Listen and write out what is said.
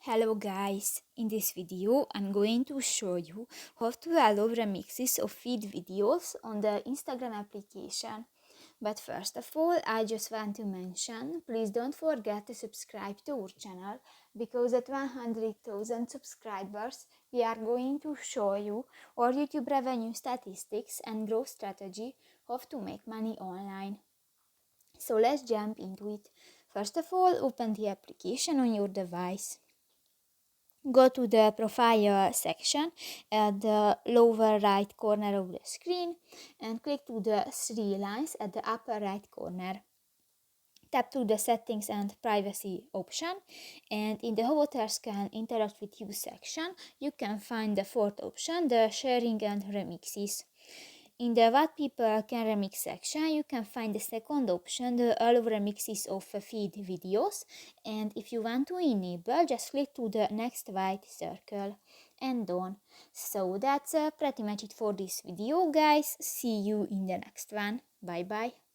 Hello guys, in this video I'm going to show you how to allow remixes of feed videos on the Instagram application. But first of all, I just want to mention, please don't forget to subscribe to our channel, because at 100,000 subscribers we are going to show you our YouTube revenue statistics and growth strategy, how to make money online. So let's jump into it. First of all, open the application on your device. Go to the profile section at the lower right corner of the screen and click to the three lines at the upper right corner. Tap to the settings and privacy option, and in the how others can interact with you section you can find the fourth option, the sharing and remixes. In the what people can remix section, you can find the second option, the all remixes of feed videos, and if you want to enable, just click to the next white circle and done. So that's pretty much it for this video, guys. See you in the next one. Bye bye.